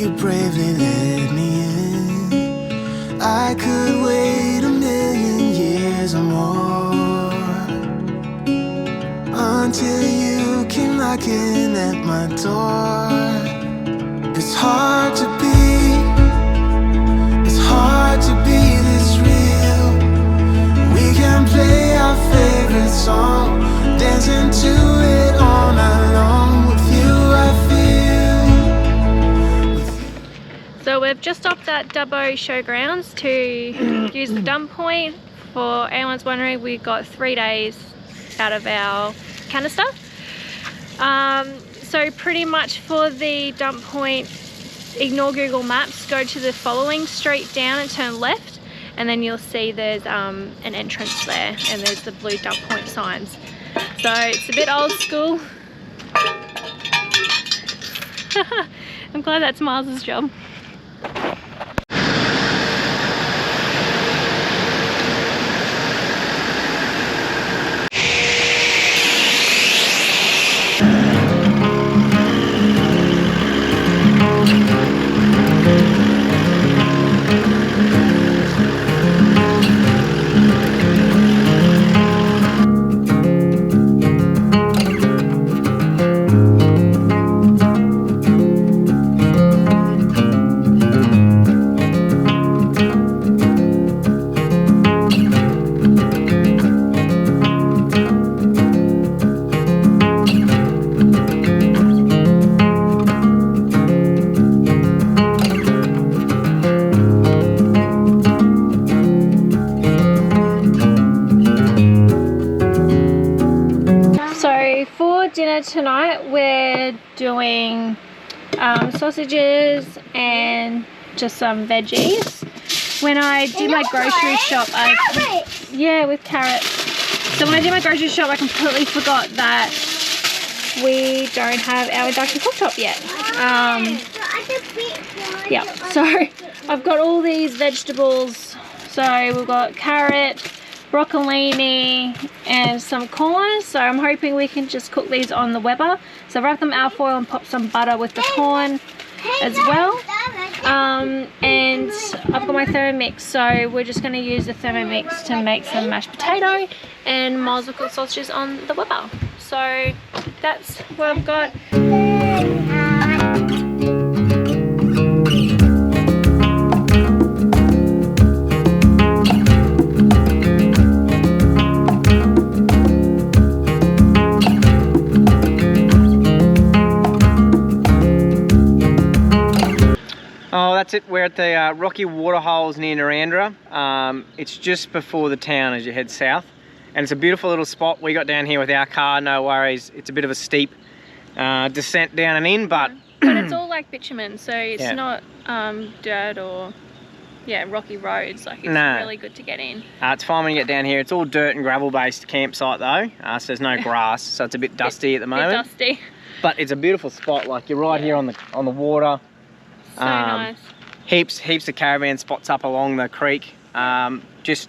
you bravely let me in. I could wait 1,000,000 years or more until you came knocking at my door. It's hard to be this real. We can play our favorite song, dancing to it all night long. With you I feel. So we've just stopped at Dubbo Showgrounds to use the dump point. For anyone's wondering, we got 3 days out of our canister. So pretty much for the dump point, ignore Google Maps, go to the following street down and turn left, and then you'll see there's an entrance there, and there's the blue dump point signs. So it's a bit old school. I'm glad that's Miles's job. Dinner tonight we're doing sausages and just some veggies. When I did my grocery shop, with carrots. So when I did my grocery shop, I completely forgot that we don't have our induction cooktop yet. Yeah, so I've got all these vegetables. So we've got carrot, broccolini and some corn, so I'm hoping we can just cook these on the Weber. So wrap them alfoil and pop some butter with the corn as well. And I've got my Thermomix, so we're just going to use the Thermomix to make some mashed potato, and Miles will cook sausages on the Weber. So that's what I've got. Oh, that's it. We're at the Rocky Waterholes near Narandra. It's just before the town as you head south, and it's a beautiful little spot. We got down here with our car, no worries. It's a bit of a steep descent down and in, but it's all like bitumen, so it's not dirt or rocky roads. Like, it's really good to get in. It's fine when you get down here. It's all dirt and gravel based campsite though, so there's no grass, so it's a bit dusty at the moment. A bit dusty. But it's a beautiful spot. Like, you're right here on the water. So nice. Heaps of caravan spots up along the creek. Just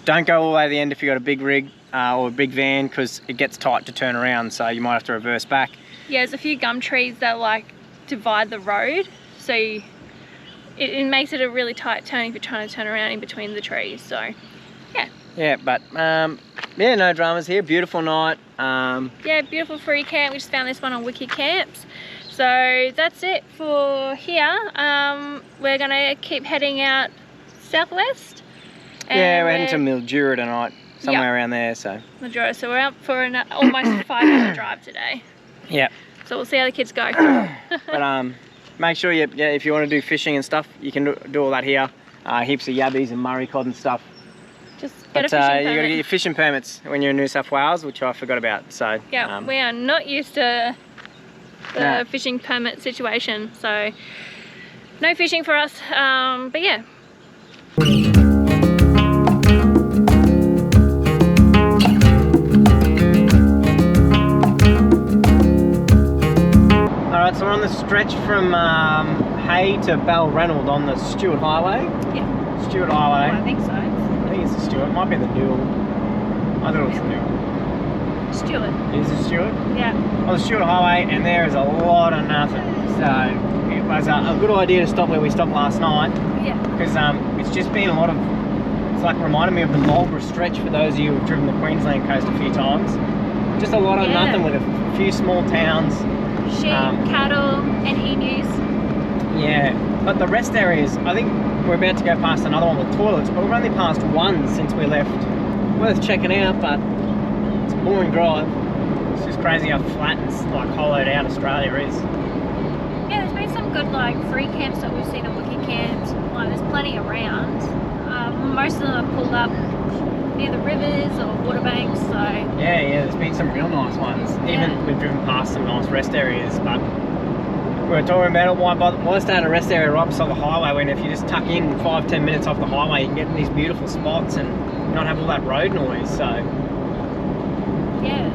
don't go all the way to the end if you've got a big rig or a big van, because it gets tight to turn around, so you might have to reverse back. Yeah, there's a few gum trees that like divide the road, so it makes it a really tight turn if you're trying to turn around in between the trees. So yeah, but no dramas here. Beautiful night. Beautiful free camp. We just found this one on Wikicamps. So that's it for here. We're gonna keep heading out southwest. Yeah, we're heading to Mildura tonight, somewhere around there. So Mildura. So we're out for an almost 5-hour drive today. Yeah. So we'll see how the kids go. But make sure if you want to do fishing and stuff, you can do all that here. Heaps of yabbies and murray cod and stuff. Just get a fishing permit. You got to get your fishing permits when you're in New South Wales, which I forgot about. So yeah, we are not used to the fishing permit situation, so no fishing for us, but yeah. Alright, so we're on the stretch from Hay to Balranald on the Stewart Highway. Yeah. Stewart Highway. I think so. I think it's the Stewart, it might be the Dual. I thought it was the Dual. Stewart. Is it Stewart? Yeah. On the Stewart Highway, and there is a lot of nothing. So was a good idea to stop where we stopped last night. Yeah. Because it's just been a lot of, it's like reminding me of the Marlborough stretch for those of you who've driven the Queensland coast a few times. Just a lot of nothing with a few small towns. Sheep, cattle and emus. Yeah, but the rest areas, I think we're about to go past another one with toilets, but we've only passed one since we left. Worth checking out, but it's a boring drive. It's just crazy how flat and like hollowed out Australia is. Yeah, there's been some good like free camps that we've seen at Wikicamps. Like there's plenty around. Most of them are pulled up near the rivers or water banks. So yeah, there's been some real nice ones. Even we've driven past some nice rest areas, but we were talking about it. Why stay at a rest area right beside the highway when if you just tuck in 5-10 minutes off the highway, you can get in these beautiful spots and not have all that road noise. So yeah,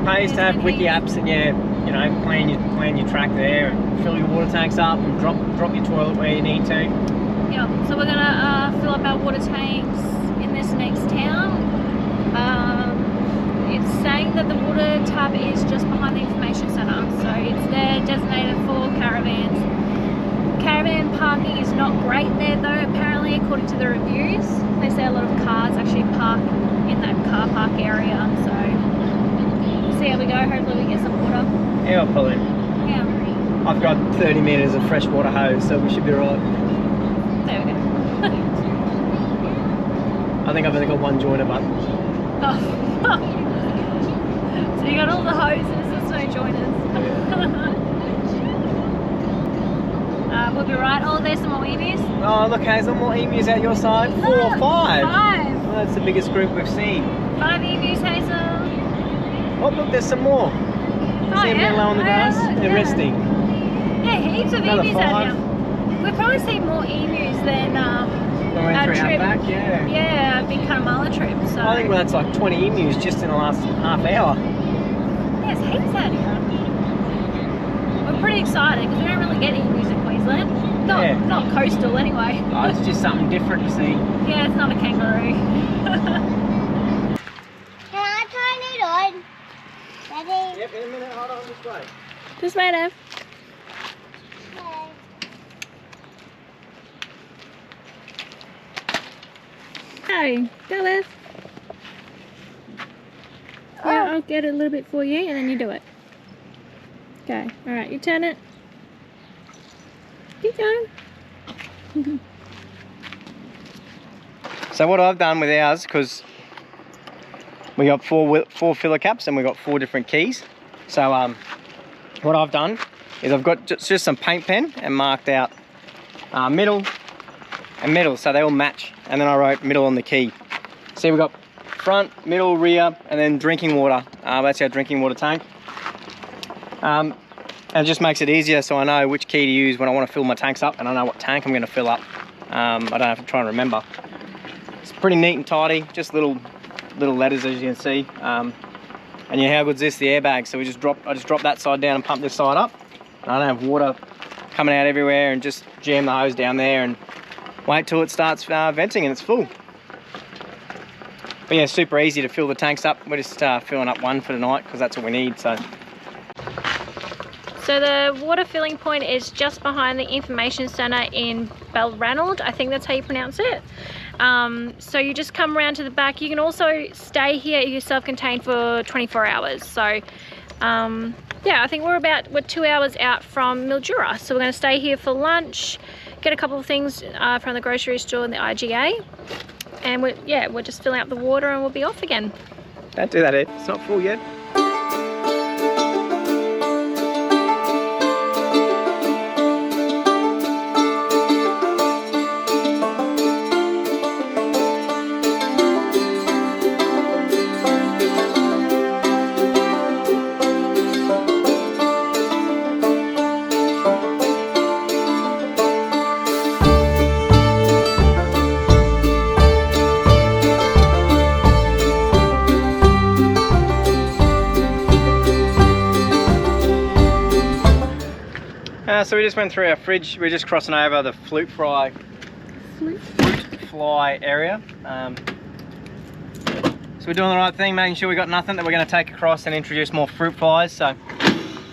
pays to have Wiki apps and you know, plan your track there and fill your water tanks up and drop your toilet where you need to. Yeah, so we're gonna fill up our water tanks in this next town. It's saying that the water tub is just behind the information centre, so it's there designated for caravans. Caravan parking is not great there though, apparently, according to the reviews. They say a lot of cars actually park in that car park area, so we'll see how we go. Hopefully we get some water. Yeah, I'll pull in. Yeah. I've got 30 metres of freshwater hose, so we should be right. There we go. I think I've only got one joiner button. Oh. So you got all the hoses, there's no joiners. We'll be right. Oh, there's some more emus. Oh, look, Hazel, more emus out your side. 4 or 5. 5. Oh, that's the biggest group we've seen. 5 emus, Hazel. Oh, look, there's some more. Oh, See them down low on the grass? Look, They're resting. Yeah, heaps of Another emus 5. out here. We've probably seen more emus than Going our through trip. Outback, yeah. Yeah, our big Cunnamulla trip. So I think that's like 20 emus just in the last half hour. there's heaps out here. We're pretty excited because we don't really get emus in Queensland. Not coastal anyway. Oh, it's just something different to see. Yeah, it's not a kangaroo. Can I turn it on? Daddy? Yep, in a minute, hold on, just wait. Just wait, Ev. Okay. Go, go, Ev. Yeah, I'll get it a little bit for you and then you do it. Okay, alright, you turn it. Keep going. So what I've done with ours, because we got four filler caps and we got 4 different keys. So what I've done is I've got just some paint pen and marked out middle and middle, so they all match. And then I wrote middle on the key. See, we've got front, middle, rear, and then drinking water. That's our drinking water tank. And it just makes it easier so I know which key to use when I want to fill my tanks up and I know what tank I'm going to fill up. I don't have to try and remember. It's pretty neat and tidy, just little letters as you can see. And yeah, how good's this? The airbag. So I just drop that side down and pump this side up. And I don't have water coming out everywhere and just jam the hose down there and wait till it starts venting and it's full. But yeah, super easy to fill the tanks up. We're just filling up one for tonight because that's all we need. So the water filling point is just behind the information centre in Balranald. I think that's how you pronounce it. So you just come around to the back. You can also stay here, you're self-contained for 24 hours. So yeah, I think we're 2 hours out from Mildura. So we're going to stay here for lunch, get a couple of things from the grocery store and the IGA. And we're just filling up the water and we'll be off again. don't do that, Ed. It's not full yet. So we just went through our fridge. We're just crossing over the fruit fly area. So we're doing the right thing, making sure we got nothing that we're going to take across and introduce more fruit flies. So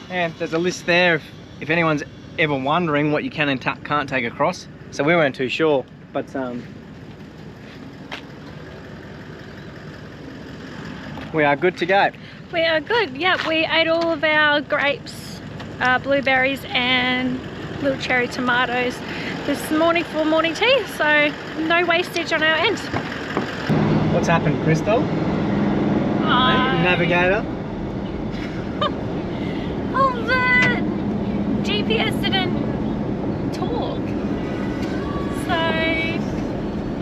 yeah, there's a list there if anyone's ever wondering what you can and can't take across. So we weren't too sure, but we are good to go. We are good. Yeah, we ate all of our grapes, blueberries and little cherry tomatoes this morning for morning tea, so no wastage on our end. What's happened, Crystal? Navigator? Oh, the GPS didn't talk, so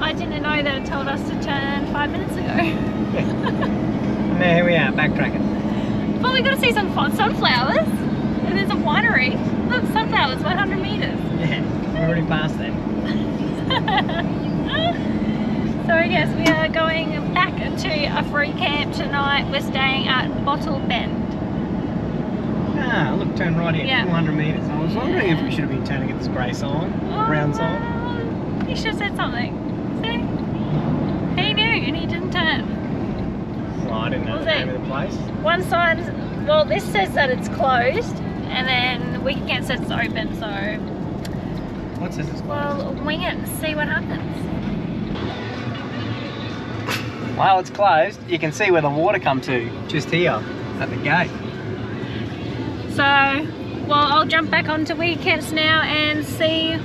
I didn't know that it told us to turn 5 minutes ago. And there we are, backtracking. But we got to see some sunflowers, and there's a winery. Look, sunflowers, 100 meters. Yeah, we're already past that. So yes, we are going back to a free camp tonight. We're staying at Bottle Bend. Ah, look, turn right in, Yeah. 400 metres. I was wondering if we should have been turning at this grey sign, brown sign. Well, he should have said something. See? He knew and he didn't turn. Well, I didn't know the name of the place. One sign, well, this says that it's closed, and then Wikicamps says it's open, so What says it's closed? well, wing it and see what happens. While it's closed, you can see where the water come to, just here, at the gate. So, well, I'll jump back onto Wikicamps now and see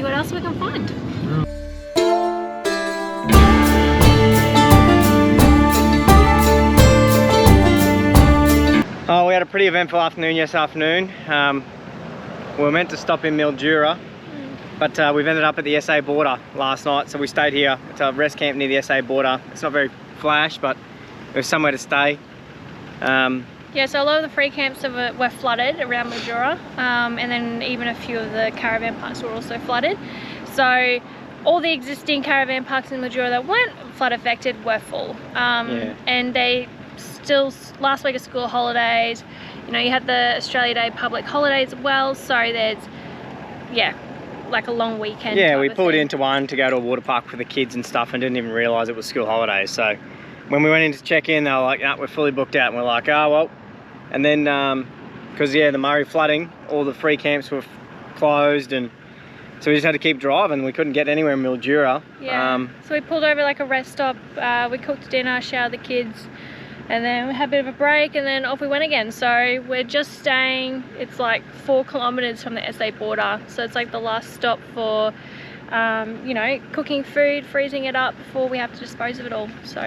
what else we can find. Oh, we had a pretty eventful afternoon yesterday afternoon. We were meant to stop in Mildura, but we've ended up at the SA border last night, so we stayed here. It's a rest camp near the SA border. It's not very flash, but it was somewhere to stay. Yeah, so a lot of the free camps were flooded around Mildura, and then even a few of the caravan parks were also flooded. So all the existing caravan parks in Mildura that weren't flood affected were full. Yeah. And they still, last week of school holidays, you know, you had the Australia Day public holidays as well, so there's, yeah, like a long weekend. Yeah, type we of pulled thing. into one to go to a water park for the kids and stuff and didn't even realise it was school holidays. So when we went in to check in, they were like, "No, we're fully booked out." And we're like, "Oh, well." And then, because, yeah, the Murray flooding, all the free camps were closed, and so we just had to keep driving. We couldn't get anywhere in Mildura. Yeah, so we pulled over like a rest stop, we cooked dinner, showered the kids, and then we had a bit of a break, and then off we went again. So we're just staying, it's like 4 kilometres from the SA border, so it's like the last stop for, you know, cooking food, freezing it up before we have to dispose of it all. So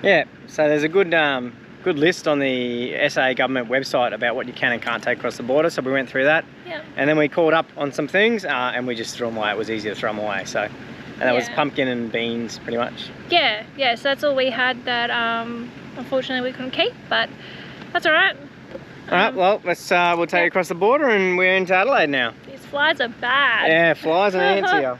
Yeah, so there's a good good list on the SA government website about what you can and can't take across the border, so we went through that. yeah, And then we called up on some things and we just threw them away. It was easier to throw them away. So, and that was Yeah. pumpkin and beans pretty much. yeah, so that's all we had that unfortunately we couldn't keep, but that's all right. All right, well, let's we'll take you across the border and we're into Adelaide now. These flies are bad. Yeah, flies and ants here.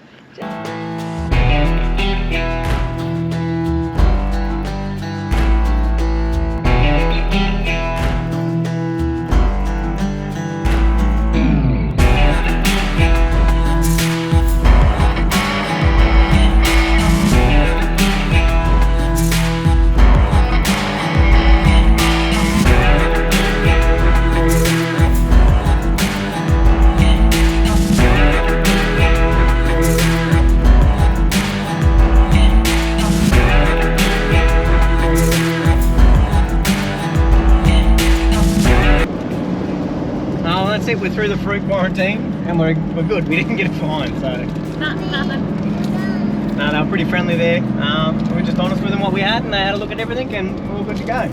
That's it, we're through the fruit quarantine and we're good. We didn't get a fine, so. Nothing. No, they were pretty friendly there. We were just honest with them what we had and they had a look at everything and we're all good to go.